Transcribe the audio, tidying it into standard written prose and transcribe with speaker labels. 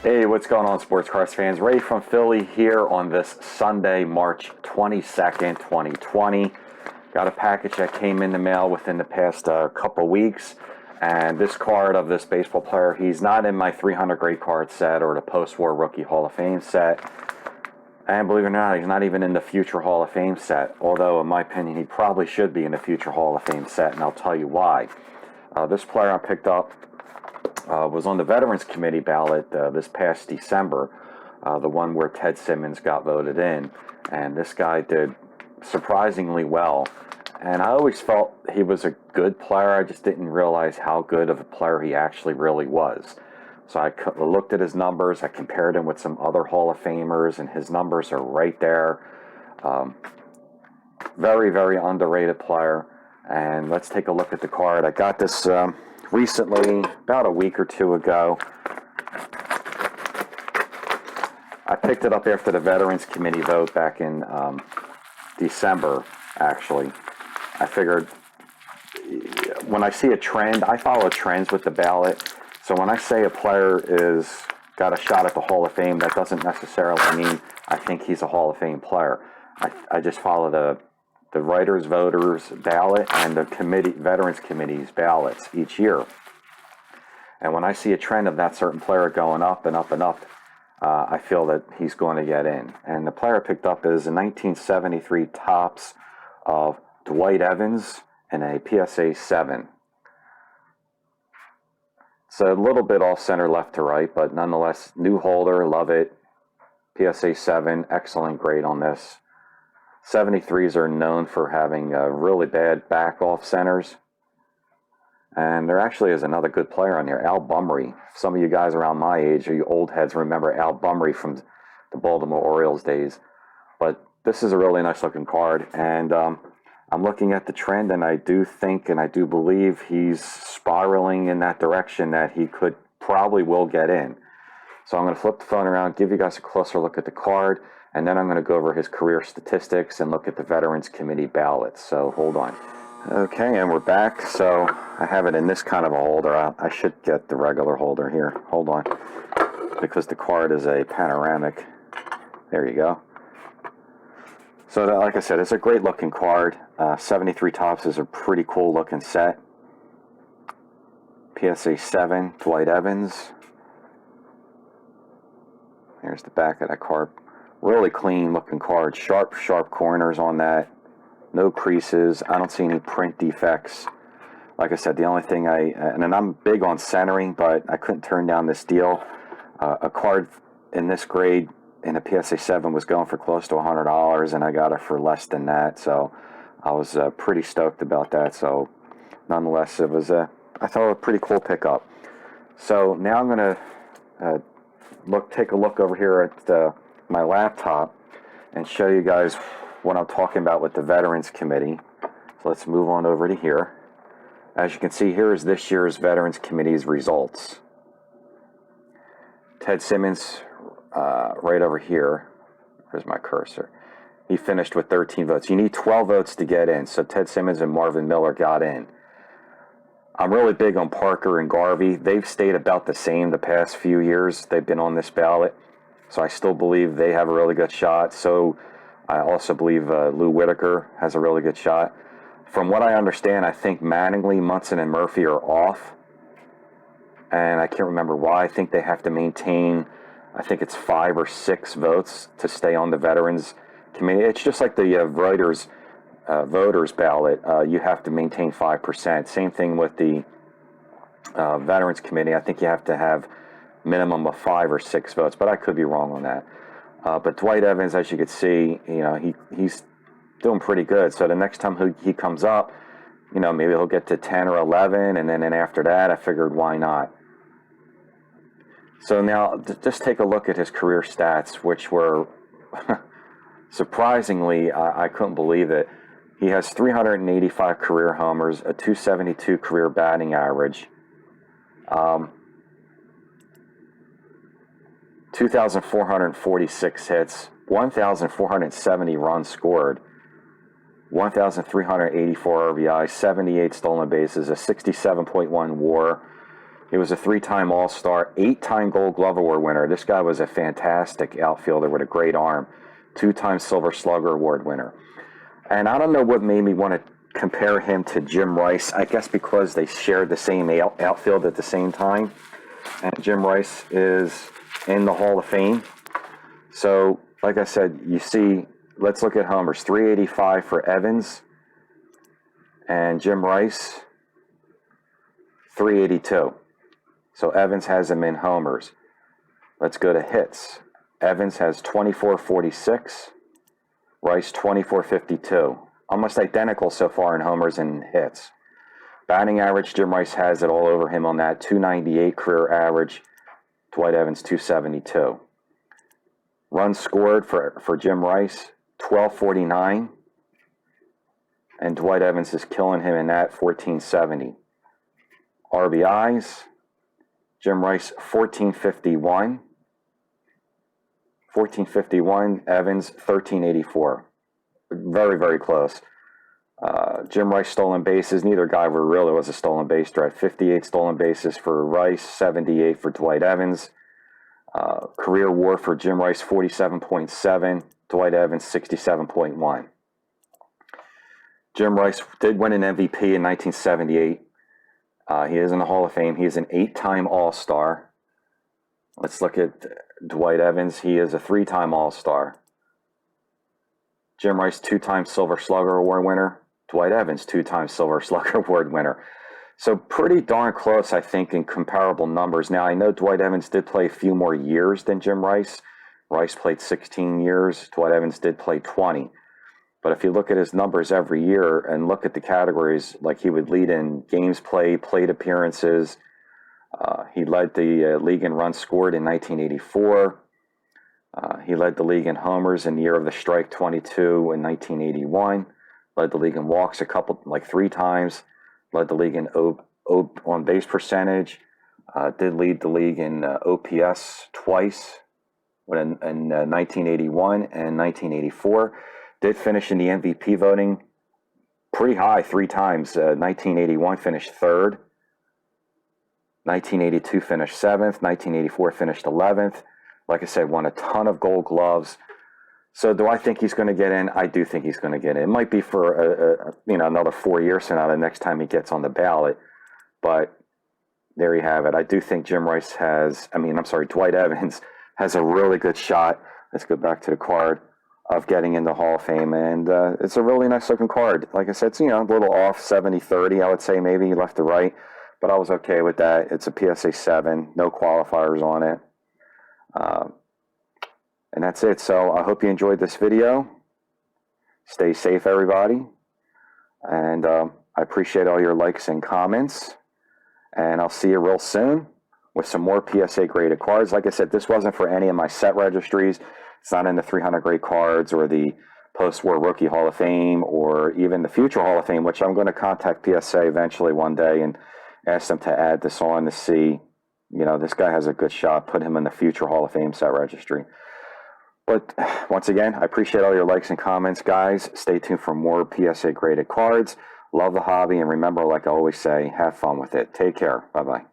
Speaker 1: Hey, what's going on, sports cars fans? Ray from Philly here on this Sunday, March 22nd, 2020. Got a package that came in the mail within the past couple weeks, and this card of this baseball player, he's not in my 300 grade card set or the post-war rookie Hall of Fame set. And believe it or not, he's not even in the future Hall of Fame set, although in my opinion, he probably should be in the future Hall of Fame set, and I'll tell you why. This player I picked up was on the Veterans Committee ballot this past December, the one where Ted Simmons got voted in, and this guy did surprisingly well. And I always felt he was a good player. I just didn't realize how good of a player he actually really was. So I looked at his numbers, I compared him with some other Hall of Famers, and his numbers are right there. Very, very underrated player. And let's take a look at the card. I got this recently, about a week or two ago. I picked it up after the Veterans Committee vote back in December, actually. I figured when I see a trend, I follow trends with the ballot. So when I say a player is got a shot at the Hall of Fame, that doesn't necessarily mean I think he's a Hall of Fame player. I just follow the writers, voters ballot and the Veterans Committee's ballots each year. And when I see a trend of that certain player going up and up and up, I feel that he's going to get in. And the player I picked up is a 1973 Topps of Dwight Evans and a PSA 7. It's a little bit off center left to right, but nonetheless, new holder, love it. PSA 7, excellent grade on this. 73s are known for having really bad back off centers. And there actually is another good player on here, Al Bumry. Some of you guys around my age, or you old heads, remember Al Bumry from the Baltimore Orioles days. But this is a really nice looking card. And I'm looking at the trend, and I do think and I do believe he's spiraling in that direction that he could probably will get in. So I'm going to flip the phone around, give you guys a closer look at the card, and then I'm going to go over his career statistics and look at the Veterans Committee ballots. So hold on. Okay, and we're back. So I have it in this kind of a holder. I should get the regular holder here. Hold on. Because the card is a panoramic. There you go. So like I said, it's a great looking card. 73 Topps is a pretty cool looking set. PSA 7, Dwight Evans. Here's the back of that card. Really clean looking card. Sharp corners on that. No creases. I don't see any print defects. Like I said, the only thing and I'm big on centering, but I couldn't turn down this deal. A card in this grade in a PSA 7 was going for close to $100, and I got it for less than that. So I was pretty stoked about that. So nonetheless, it was I thought a pretty cool pickup. So now I'm going to take a look over here at my laptop and show you guys what I'm talking about with the Veterans Committee. So let's move on over to here. As you can see, here is this year's Veterans Committee's results. Ted Simmons, right over here. Where's my cursor? He finished with 13 votes. You need 12 votes to get in. So Ted Simmons and Marvin Miller got in. I'm really big on Parker and Garvey. They've stayed about the same the past few years. They've been on this ballot. So I still believe they have a really good shot. So I also believe Lou Whitaker has a really good shot. From what I understand, I think Mattingly, Munson, and Murphy are off. And I can't remember why. I think they have to maintain, I think it's 5 or 6 votes to stay on the Veterans Committee. It's just like the voters ballot. You have to maintain 5%. Same thing with the Veterans Committee. I think you have to have minimum of 5 or 6 votes, but I could be wrong on that. But Dwight Evans, as you can see, he's doing pretty good. So the next time he comes up, maybe he'll get to 10 or 11, and then after that, I figured why not. So now just take a look at his career stats, which were surprisingly, I couldn't believe it. He has 385 career homers, a 272 career batting average. 2,446 hits, 1,470 runs scored, 1,384 RBI, 78 stolen bases, a 67.1 WAR, He was a 3-time All-Star, 8-time Gold Glove Award winner. This guy was a fantastic outfielder with a great arm. 2-time Silver Slugger Award winner. And I don't know what made me want to compare him to Jim Rice. I guess because they shared the same outfield at the same time. And Jim Rice is in the Hall of Fame. So, like I said, you see, let's look at homers. 385 for Evans. And Jim Rice, 382. So Evans has him in homers. Let's go to hits. Evans has 2446. Rice 2452. Almost identical so far in homers and hits. Batting average, Jim Rice has it all over him on that. 298 career average. Dwight Evans 272. Runs scored for Jim Rice 1249. And Dwight Evans is killing him in that 1470. RBIs, Jim Rice 1451. 1451, Evans 1384. Very, very close. Jim Rice stolen bases. Neither guy really was a stolen base threat. 58 stolen bases for Rice, 78 for Dwight Evans. Career WAR for Jim Rice 47.7, Dwight Evans 67.1. Jim Rice did win an MVP in 1978. He is in the Hall of Fame. He is an 8-time All-Star. Let's look at Dwight Evans. He is a 3-time All-Star. Jim Rice, 2-time Silver Slugger Award winner. Dwight Evans, 2-time Silver Slugger Award winner. So pretty darn close, I think, in comparable numbers. Now, I know Dwight Evans did play a few more years than Jim Rice. Rice played 16 years. Dwight Evans did play 20. But if you look at his numbers every year and look at the categories, like he would lead in games played, plate appearances. He led the league in runs scored in 1984. He led the league in homers in the year of the strike 22 in 1981. Led the league in walks 3 times. Led the league in on base percentage. Did lead the league in OPS twice in 1981 and 1984. Did finish in the MVP voting pretty high 3 times. 1981 finished 3rd. 1982 finished 7th. 1984 finished 11th. Like I said, won a ton of Gold Gloves. So do I think he's going to get in? I do think he's going to get in. It might be for another 4 years from now, the next time he gets on the ballot. But there you have it. I do think Dwight Evans has a really good shot. Let's go back to the card of getting in the Hall of Fame. And it's a really nice looking card. Like I said, it's, a little off 70-30, I would say, maybe left to right. But I was okay with that. It's a PSA 7, no qualifiers on it. And that's it. So I hope you enjoyed this video. Stay safe, everybody. And I appreciate all your likes and comments. And I'll see you real soon with some more PSA graded cards. Like I said, this wasn't for any of my set registries. It's not in the 300 grade cards or the post-war rookie Hall of Fame or even the future Hall of Fame, which I'm going to contact PSA eventually one day and ask them to add this on to see, this guy has a good shot, put him in the future Hall of Fame set registry. But once again, I appreciate all your likes and comments, guys. Stay tuned for more PSA graded cards. Love the hobby, and remember, like I always say, have fun with it. Take care. Bye-bye.